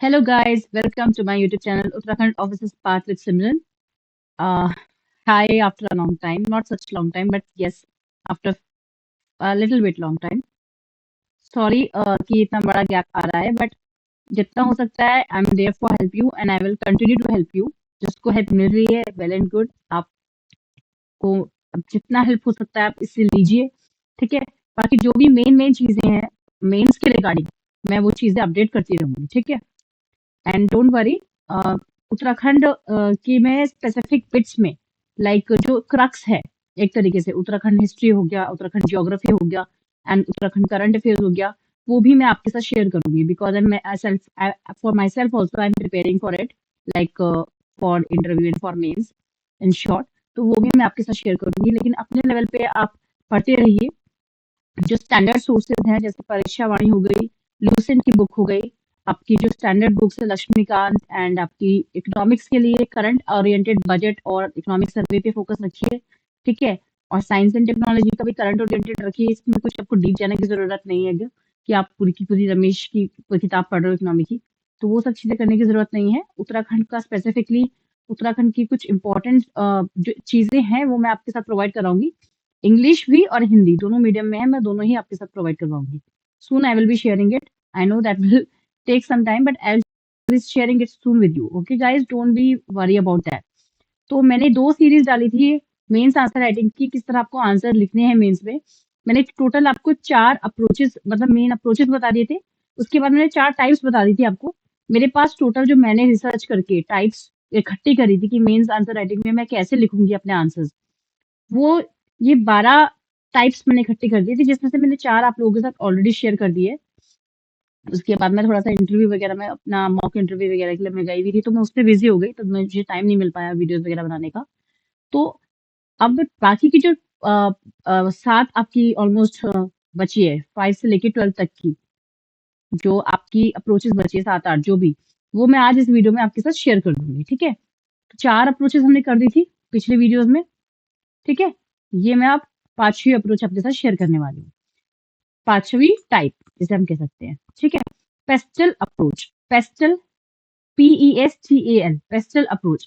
Hello guys, welcome to my YouTube channel Uttarakhand Offices Path with Simran. Uh, Hi after a long time, not such long time, but yes, after a little bit long time. Sorry कि इतना बड़ा gap आ रहा है, but जितना हो सकता है I am there for help you and I will continue to help you. जिसको हेल्प मिल रही है वेल एंड गुड. आपको अब जितना हेल्प हो सकता है आप इससे लीजिए, ठीक है. बाकी जो भी मेन मेन चीजें हैं मेंस के रिगार्डिंग, मैं वो चीजें अपडेट करती रहूंगी, ठीक है. एंड डोंट वरी, उत्तराखंड की में स्पेसिफिक बिट्स में, लाइक जो क्रक्स है, एक तरीके से उत्तराखंड हिस्ट्री हो गया, उत्तराखंड ज्योग्राफी हो गया एंड उत्तराखंड करंट अफेयर्स हो गया, वो भी मैं आपके साथ शेयर करूंगी because for myself also I am preparing for it, like for interview and for mains in short. तो वो भी मैं आपके साथ शेयर करूंगी, लेकिन अपने लेवल पे आप पढ़ते रहिए. जो स्टैंडर्ड सोर्सेज हैं जैसे परीक्षा वाणी हो गई, लूसेंट की बुक हो गई, आपकी जो स्टैंडर्ड बुक्स है लक्ष्मीकांत, एंड आपकी इकोनॉमिक्स के लिए करंट ओरिएंटेड बजट और इकोनॉमिक सर्वे पे फोकस रखिए, ठीक है. और साइंस एंड टेक्नोलॉजी का भी करंट ओरिएंटेड रखिए, इसमें कुछ आपको डीप जाने की जरूरत नहीं है कि आप पूरी की पूरी रमेश की कोई किताब पढ़ रहे हो इकोनॉमी की. तो वो सब चीजें करने की जरूरत नहीं है. उत्तराखंड का स्पेसिफिकली उत्तराखंड की कुछ इंपॉर्टेंट जो चीजें हैं वो मैं आपके साथ प्रोवाइड कराऊंगी. इंग्लिश भी और हिंदी दोनों मीडियम में है, मैं दोनों ही आपके साथ प्रोवाइड करवाऊंगी. Soon I will be sharing it. I know that will take some time, but I will be sharing it soon with you. Okay guys, don't be worry about that. तो मैंने 2 सीरीज डाली थी mains answer writing की, किस तरह आपको answer लिखने हैं मेंस में. मैंने टोटल आपको 4 अप्रोचेस, मतलब मेन अप्रोचेस बता दिए थे. उसके बाद मैंने 4 टाइप्स बता दी थी आपको. मेरे पास टोटल जो मैंने रिसर्च करके टाइप्स इकट्ठी करी थी कि मेंस आंसर राइटिंग में मैं कैसे लिखूंगी अपने आंसर्स, वो ये 12 टाइप्स मैंने इकट्ठी कर दी थी, जिसमें से मैंने 4 आप लोगों के साथ ऑलरेडी शेयर कर दिए. उसके बाद मैं थोड़ा सा इंटरव्यू वगैरह में, अपना मॉक इंटरव्यू वगैरह के लिए मैं गई हुई थी, तो मैं उसमें बिजी हो गई, तो मुझे टाइम नहीं मिल पाया वीडियोस वगैरह बनाने का. तो अब बाकी की जो 7 आपकी ऑलमोस्ट बची है, 5 से लेके 12 तक की जो आपकी अप्रोचेस बची है, 7-8 जो भी, वो मैं आज इस वीडियो में आपके साथ शेयर कर दूंगी, ठीक है. तो 4 अप्रोचेस हमने कर दी थी पिछले वीडियोस में, ठीक है. ये मैं अब 5वीं अप्रोच आपके साथ शेयर करने वाली हूँ. 5वीं टाइप जिसे हम कह सकते हैं, ठीक है. Pastel approach. Pastel, PESTAL, pastel approach.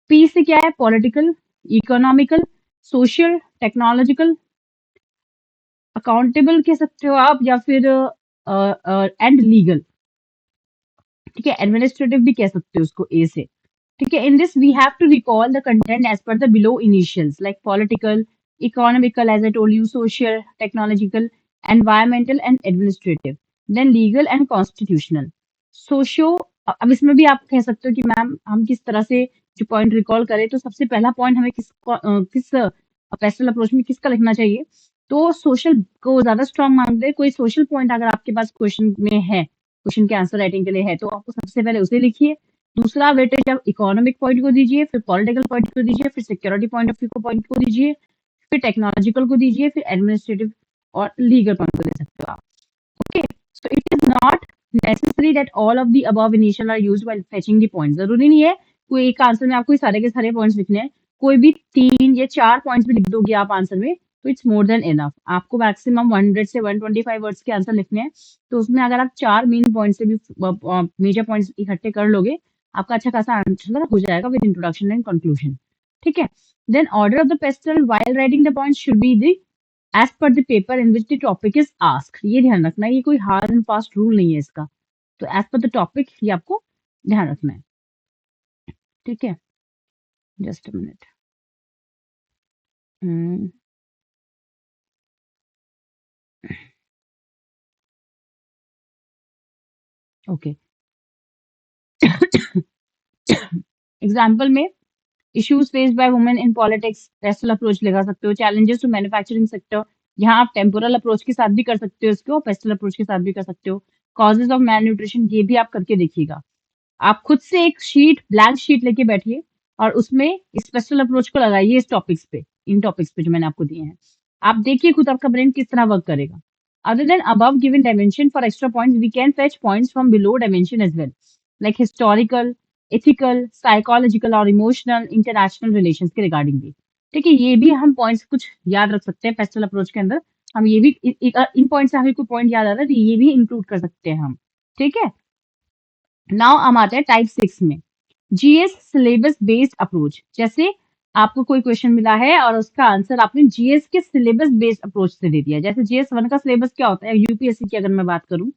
P से क्या है? Political, economical, social, technological, accountable कह सकते हो आप, या फिर एंड लीगल, ठीक है. एडमिनिस्ट्रेटिव भी कह सकते हो उसको ए से, ठीक है. In this we have to recall the content as per the below initials, like political, economical as I told you, social, technological, environmental and administrative, then legal and constitutional. Socio, अब इसमें भी आप कह सकते हो कि मैम हम किस तरह से जो पॉइंट रिकॉल करें, तो सबसे पहला पॉइंट हमें किस पेस्टल अप्रोच में किसका लिखना चाहिए. तो सोशल को ज्यादा स्ट्रांग मानते हैं. कोई सोशल पॉइंट अगर आपके पास क्वेश्चन में है, क्वेश्चन के आंसर राइटिंग के लिए है, तो आपको सबसे पहले उसे लिखिए. दूसरा वेटेज आप इकोनॉमिक पॉइंट को दीजिए, फिर पॉलिटिकल पॉइंट को दीजिए, फिर सिक्योरिटी पॉइंट ऑफ व्यू को पॉइंट को दीजिए, फिर टेक्नोलॉजिकल को दीजिए, फिर एडमिनिस्ट्रेटिव और लीगल पॉइंट को दे सकते हो आप. Okay, so it is not necessary that all of the above initial are used while fetching the point. जरूरी नहीं है कोई एक आंसर में आपको ये सारे के सारे पॉइंट्स लिखने हैं. कोई भी 3 या 4 पॉइंट्स भी लिख दोगे आप आंसर में, तो इट्स मोर देन इनफ. आपको मैक्सिमम 100 से 125 वर्ड्स के आंसर लिखने हैं, तो उसमें अगर आप 4 मेन पॉइंट से भी मेजर पॉइंट्स इकट्ठे कर लोगे, आपका अच्छा खासा आंसर हो जाएगा विद इंट्रोडक्शन एंड कंक्लूजन, ठीक है. Then order of the PESTEL while writing the points should be the as per the paper in which the topic is asked. ये ध्यान रखना है, ये कोई हार्ड एंड फास्ट रूल नहीं है इसका. तो एज पर द टॉपिक ये आपको ध्यान रखना है, ठीक है. Just a minute. Okay. Example में issues faced by women in politics, PESTLE approach लगा सकते हो. चैलेंजेस टू मैन्युफैक्चरिंग सेक्टर, यहाँ आप टेम्पोरल अप्रोच के साथ भी कर सकते हो इसको, पेस्टल अप्रोच के साथ भी कर सकते हो. कॉजेज ऑफ मैल न्यूट्रिशन, ये भी आप करके देखिएगा. आप खुद से एक शीट, ब्लैंक शीट लेके बैठिए और उसमें इस पेस्टल अप्रोच को लगाइए इस टॉपिक्स पे, इन टॉपिक्स पे जो मैंने आपको दिए हैं. आप देखिए खुद आपका ब्रेन किस तरह वर्क करेगा. Other than above given dimension, for extra points we can fetch points from below dimension as well, like historical, ethical, psychological और emotional, international relations के रिगार्डिंग भी, ठीक है. ये भी हम पॉइंट्स कुछ याद रख सकते हैं पेस्टल अप्रोच के अंदर. हम ये भी इन पॉइंट्स से हमें कोई पॉइंट याद आ रहा है तो ये भी इंक्लूड कर सकते हैं हम, ठीक है. नाउ हम आते हैं टाइप 6 में, जीएस सिलेबस बेस्ड अप्रोच। जैसे आपको कोई क्वेश्चन मिला है और उसका आंसर आपने जीएस के सिलेबस बेस्ड अप्रोच से दे दिया। जैसे जीएस 1 का सिलेबस क्या होता है यूपीएससी की अगर मैं बात करूं,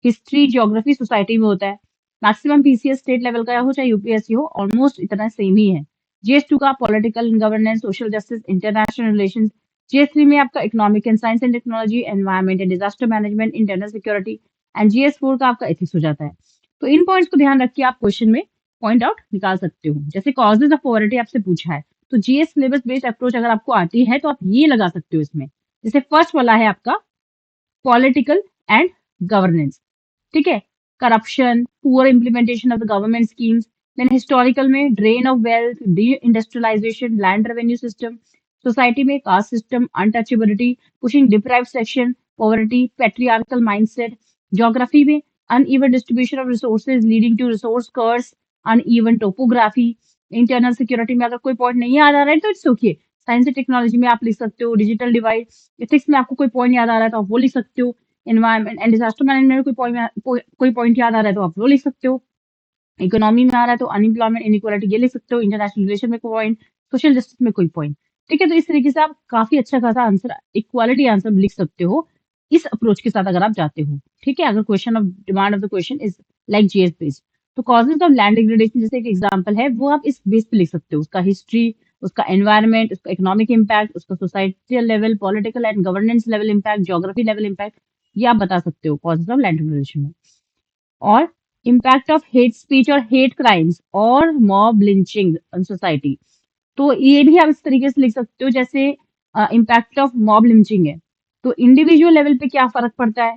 हिस्ट्री, ज्योग्राफी, सोसाइटी में होता है। मैक्सिमम पीसीएस स्टेट लेवल का हो चाहे यूपीएससी हो, ऑलमोस्ट इतना सेम ही है। जीएस 2 का political governance, social justice, international relations. GS 3 में आपका economic and science and technology, environment and disaster management, internal security. And GS 4 का आपका एथिक्स हो जाता है। तो इन पॉइंट्स को ध्यान रख के आप क्वेश्चन में पॉइंट आउट निकाल सकते हो। जैसे कॉजेज ऑफ पॉवर्टी आपसे पूछा है, तो जीएस सिलेबस बेस्ड अप्रोच अगर आपको आती है तो आप ये लगा सकते हो इसमें। जैसे फर्स्ट वाला है आपका पॉलिटिकल एंड गवर्नेंस, ठीक है, corruption, poor implementation of the government schemes. Then historical में drain of wealth, deindustrialisation, land revenue system. Society में caste system, untouchability, pushing deprived section, poverty, patriarchal mindset. Geography में uneven distribution of resources leading to resource curse, uneven topography। Internal security में अगर कोई point नहीं याद आ रहा है तो it's okay, science and technology में आप लिख सकते हो डिजिटल डिवाइड। एथिक्स में आपको कोई पॉइंट याद आ रहा है तो आप वो लिख सकते हो। एनवायरमेंट एंड डिजास्टर मैनेजमेंट में कोई पॉइंट याद आ रहा है तो आप वो लिख सकते हो। इकोनॉमी में आ रहा है तो अनएम्प्लॉयमेंट इनइक्वालिटी ये लिख सकते हो। इंटरनेशनल रिलेशन में कोई पॉइंट, सोशल जस्टिस में कोई पॉइंट। ठीक है, तो इस तरीके से आप काफी अच्छा खासा आंसर, इक्वालिटी आंसर लिख सकते हो इस अप्रोच के साथ अगर आप जाते हो। ठीक है, अगर question of demand of the question is like GS based, तो कॉजेज ऑफ लैंड डिग्रेडेशन जैसे एक एग्जांपल है वो आप इस बेस पे लिख सकते हो। उसका हिस्ट्री, उसका एनवायरमेंट, उसका इकोनॉमिक इम्पैक्ट, उसका societal level, political and governance level impact, geography level impact, ये आप बता सकते हो कॉजेज ऑफ लैंड डिग्रेडेशन में। और इम्पैक्ट ऑफ हेट स्पीच और हेट क्राइम्स और मॉब लिंचिंग ऑन सोसाइटी, तो ये भी आप इस तरीके से लिख सकते हो। जैसे इम्पैक्ट ऑफ मॉब लिंचिंग है तो इंडिविजुअल लेवल पे क्या फर्क पड़ता है,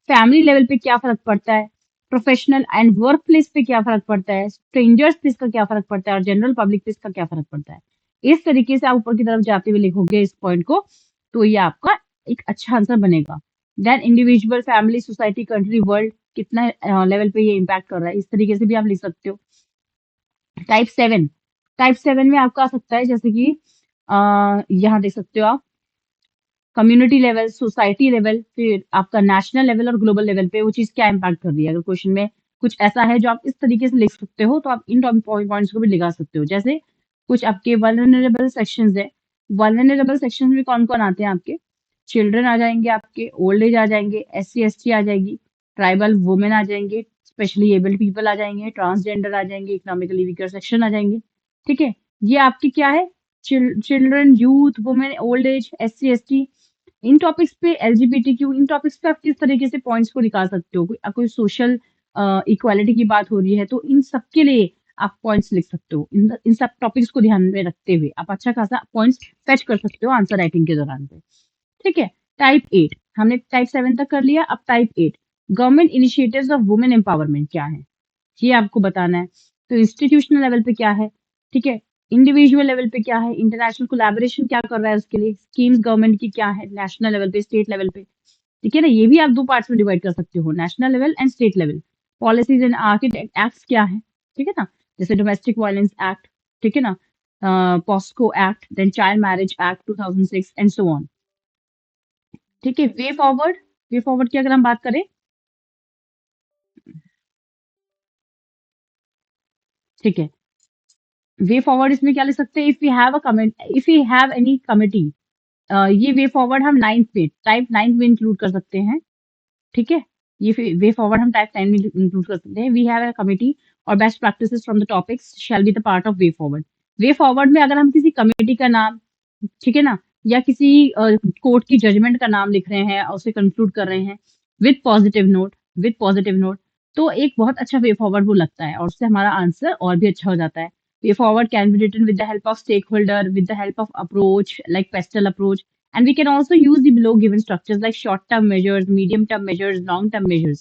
फैमिली लेवल पे क्या फर्क पड़ता है, प्रोफेशनल एंड वर्क प्लेस पे क्या फर्क पड़ता है, स्ट्रेंजर्स पे इसका क्या फर्क पड़ता है, और जनरल पब्लिक पे इसका क्या फर्क पड़ता है। इस तरीके से आप ऊपर की तरफ जाते हुए लिखोगे इस पॉइंट को, तो ये आपका एक अच्छा आंसर बनेगा। Then individual, family, society, country, world, कितना लेवल पे ये इम्पैक्ट कर रहा है, इस तरीके से भी आप लिख सकते हो। टाइप 7 में आपका आ सकता है जैसे कि यहाँ देख सकते हो आप कम्युनिटी लेवल, सोसाइटी लेवल, फिर आपका नेशनल लेवल और ग्लोबल लेवल पे वो चीज क्या इम्पैक्ट कर रही है। अगर क्वेश्चन में कुछ ऐसा है जो आप इस तरीके से लिख सकते हो तो आप इन पॉइंट्स को भी लगा सकते हो। जैसे कुछ आपके वल्नरेबल सेक्शंस है, वल्नरेबल सेक्शंस में कौन कौन आते हैं आपके, चिल्ड्रन आ जाएंगे, आपके ओल्ड एज आ जाएंगे, एससी एसटी आ जाएगी, ट्राइबल वुमेन आ जाएंगे, स्पेशली एबल्ड पीपल आ जाएंगे, ट्रांसजेंडर आ जाएंगे, इकोनॉमिकली वीकर सेक्शन आ जाएंगे। ठीक है, ये आपकी क्या है, children, youth, women, old age, SC ST. इन टॉपिक्स पे एलजीबीटीक्यू, इन टॉपिक्स पे आप किस तरीके से पॉइंट्स को निकाल सकते हो। कोई सोशल इक्वालिटी की बात हो रही है तो इन सब के लिए आप पॉइंट्स लिख सकते हो। इन सब टॉपिक्स को ध्यान में रखते हुए आप अच्छा खासा पॉइंट्स फेच कर सकते हो आंसर राइटिंग के दौरान पे। ठीक है, टाइप 8 हमने टाइप 7 तक कर लिया। अब type 8 government initiatives of women empowerment क्या है, ये आपको बताना है। तो इंस्टीट्यूशनल लेवल पे क्या है, ठीक है, इंडिविजुअल लेवल पे क्या है, इंटरनेशनल कोलैबोरेशन क्या कर रहा है उसके लिए, स्कीम्स गवर्नमेंट की क्या है नेशनल लेवल पे, स्टेट लेवल पे। ठीक है ना, ये भी आप दो पार्ट्स में डिवाइड कर सकते हो, national level and state level. Policies and architect acts क्या है, ठीक है ना, जैसे डोमेस्टिक वायलेंस एक्ट, ठीक है ना, POCSO act, then child marriage act 2006 and so on. ठीक है, वे फॉरवर्ड की अगर हम बात करें, ठीक है, वे फॉरवर्ड इसमें क्या लिख सकते हैं, if we have any committee, ये वे फॉरवर्ड हम टाइप 9 में इंक्लूड कर सकते हैं। ठीक है, ये वे फॉरवर्ड हम टाइप 9 में इंक्लूड कर सकते हैं। वी हैव अ कमिटी और best practices from the topics shall be the part of way forward. Way forward में अगर हम किसी कमेटी का नाम, ठीक है ना, या किसी कोर्ट की जजमेंट का नाम लिख रहे हैं और उसे कंक्लूड कर रहे हैं विद पॉजिटिव नोट, तो एक बहुत अच्छा वे फॉरवर्ड वो लगता है और उससे हमारा आंसर और भी अच्छा हो जाता है। Way forward can be written with the help of stakeholder, with the help of approach like PESTEL approach, and we can also use the below given structures like short term measures, medium term measures, long term measures।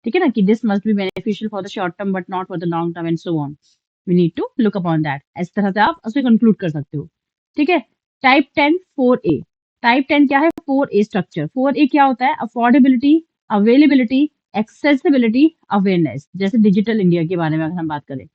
ठीक है ना, कि this must be beneficial for the short term but not for the long term and so on। We need to look upon that। इस तरह से आप उसे conclude कर सकते हो। ठीक है, टाइप 10 4A, टाइप 10 क्या है, 4A स्ट्रक्चर। 4A क्या होता है, अफोर्डेबिलिटी, अवेलेबिलिटी, एक्सेसिबिलिटी, अवेयरनेस। जैसे डिजिटल इंडिया के बारे में अगर हम बात करें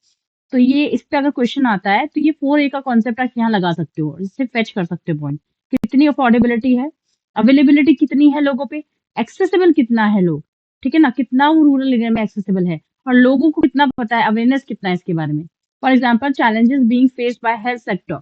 तो ये इस पे अगर क्वेश्चन आता है तो ये 4A का कॉन्सेप्ट आप यहाँ लगा सकते हो, इससे फेच कर सकते हो पॉइंट। कितनी अफोर्डेबिलिटी है, अवेलेबिलिटी कितनी है लोगों पे, एक्सेसिबल कितना है लोग, ठीक है ना, कितना वो रूरल एरिया में एक्सेसिबल है, और लोगों को कितना पता है, अवेयरनेस कितना है इसके बारे में। For example, challenges being faced by health sector,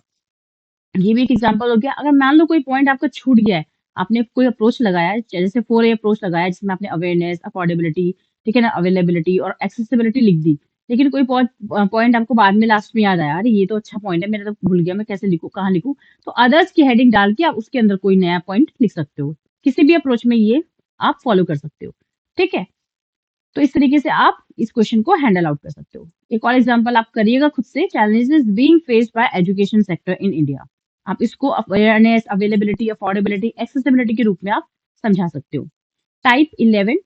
ये भी एक एग्जांपल हो गया। अगर मान लो कोई पॉइंट आपका छूट गया है, आपने कोई अप्रोच लगाया है, जैसे 4A अप्रोच लगाया है, जिसमें आपने अवेयरनेस, अफोर्डेबिलिटी, ठीक है ना, अवेलेबिलिटी और एक्सेसिबिलिटी लिख दी, लेकिन कोई पॉइंट आपको बाद में लास्ट में याद आया, अरे ये तो अच्छा पॉइंट है, मेरा तो भूल गया, मैं कैसे लिखूं, कहाँ लिखूं, तो अदर्स की हेडिंग डाल के आप उसके अंदर कोई नया पॉइंट लिख सकते हो। किसी भी अप्रोच में ये आप फॉलो कर सकते हो, ठीक है। तो इस तरीके से आप इस क्वेश्चन को हैंडल आउट कर सकते हो। एक और एग्जांपल आप करिएगा खुद से, challenges being faced by education sector in India. आप इसको अवेयरनेस, अवेलेबिलिटी, अफोर्डेबिलिटी, एक्सेसिबिलिटी के रूप में आप समझा सकते हो। टाइप 11,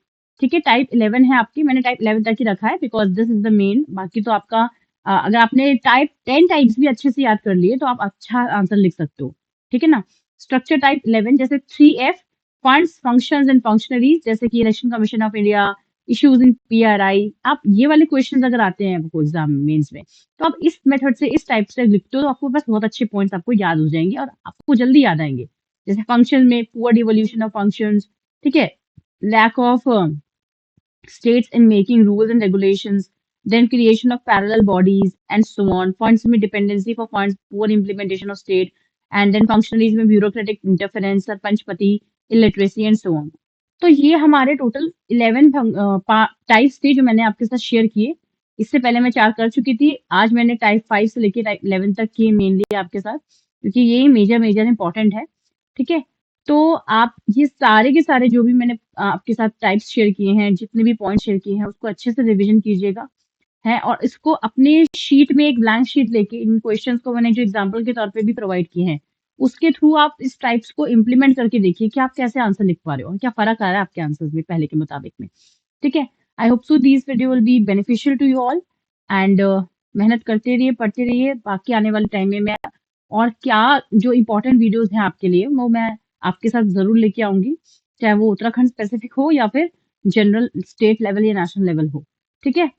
ठीक है, टाइप 11 है आपकी, मैंने टाइप 11 तक ही रखा है because this is the main. बाकी तो आपका अगर आपने टाइप 10 टाइप्स भी अच्छे से याद कर लिए तो आप अच्छा आंसर लिख सकते हो, ठीक है ना। स्ट्रक्चर टाइप 11 जैसे 3F, funds, functions and functionaries, जैसे कि election commission of India, issues in PRI, आप ये वाले क्वेश्चंस अगर आते हैं आपको एग्जाम मेंस में, तो आप इस मेथड से, इस टाइप से लिखते हो तो आपको बस बहुत अच्छे पॉइंट्स आपको याद हो जाएंगे और आपको जल्दी याद आएंगे। जैसे फंक्शन में पुअर डिवोल्यूशन ऑफ फंक्शंस, ठीक है, lack of states in making rules and regulations, then creation of parallel bodies and so on. Funds में dependency for funds, poor implementation of state, and then functionaries में bureaucratic interference, सरपंचपति, illiteracy and so on. तो ये हमारे total 11 types थे जो मैंने आपके साथ शेयर किए। इससे पहले मैं 4 कर चुकी थी, आज मैंने टाइप 5 से लेके टाइप 11 तक किए मेनली आपके साथ, क्योंकि ये मेजर इंपॉर्टेंट है, ठीक है। तो आप ये सारे के सारे जो भी मैंने आपके साथ टाइप्स शेयर किए हैं, जितने भी पॉइंट शेयर किए हैं, उसको अच्छे से रिवीजन कीजिएगा है, और इसको अपने शीट में एक ब्लैंक शीट लेके, इन क्वेश्चंस को मैंने जो एग्जांपल के तौर पे भी प्रोवाइड किए हैं, उसके थ्रू आप इस टाइप्स को इम्प्लीमेंट करके देखिए कि आप कैसे आंसर लिख पा रहे हो और क्या फर्क आ रहा है आपके आंसर्स में पहले के मुताबिक में, ठीक है। I hope so this video will be beneficial to you all, and मेहनत करते रहिए, पढ़ते रहिए। बाकी आने वाले टाइम में मैं और क्या जो इम्पोर्टेंट वीडियोस हैं आपके लिए, वो मैं आपके साथ जरूर लेके आऊंगी, चाहे वो उत्तराखंड स्पेसिफिक हो या फिर जनरल स्टेट लेवल या नेशनल लेवल हो, ठीक है।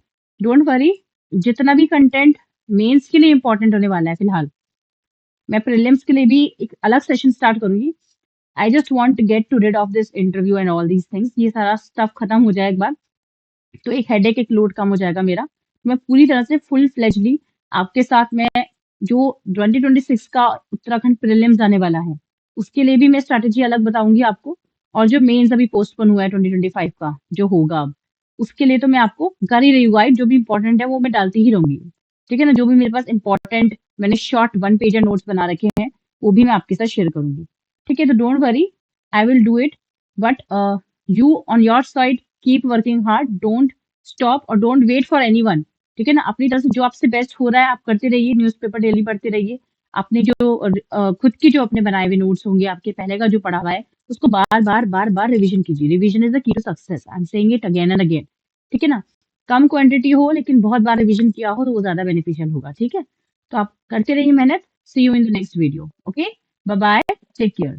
डोंट वरी, जितना भी कंटेंट मेंस के लिए इंपॉर्टेंट होने वाला है, फिलहाल मैं प्रीलिम्स के लिए भी एक अलग सेशन स्टार्ट करूंगी। I just want to get to rid of this interview and all these things, ये सारा स्टफ खत्म हो जाए एक बार, तो एक हेडेक, एक लोड कम हो जाएगा मेरा। मैं पूरी तरह से फुल फ्लेजली आपके साथ में जो 2026 का उत्तराखंड प्रीलिम्स आने वाला है, उसके लिए भी मैं स्ट्रैटेजी अलग बताऊंगी आपको, और जो मेंस अभी पोस्टपोन हुआ है 2025 का जो होगा अब, उसके लिए तो मैं आपको कर ही रही हूँ गाइड, जो भी इंपॉर्टेंट है वो मैं डालती ही रहूंगी, ठीक है ना। जो भी मेरे पास इंपॉर्टेंट, मैंने शॉर्ट 1 पेजर नोट्स बना रखे हैं, वो भी मैं आपके साथ शेयर करूंगी, ठीक है। तो don't worry, I will do it, but you on your side keep working hard, don't stop और डोंट वेट फॉर एनीवन, ठीक है ना। अपनी तरफ से जो आपसे बेस्ट हो रहा है आप करते रहिए, न्यूज़पेपर डेली पढ़ते रहिए, अपने जो खुद की जो अपने बनाए हुए नोट्स होंगे, आपके पहले का जो पढ़ा हुआ है, उसको बार बार रिवीजन कीजिए। Revision is the key to success, I am saying it again and again, ठीक है ना। कम क्वांटिटी हो लेकिन बहुत बार रिवीजन किया हो तो वो ज्यादा बेनिफिशियल होगा, ठीक है। तो आप करते रहिए मेहनत। See you in the next video, okay, bye bye, take care.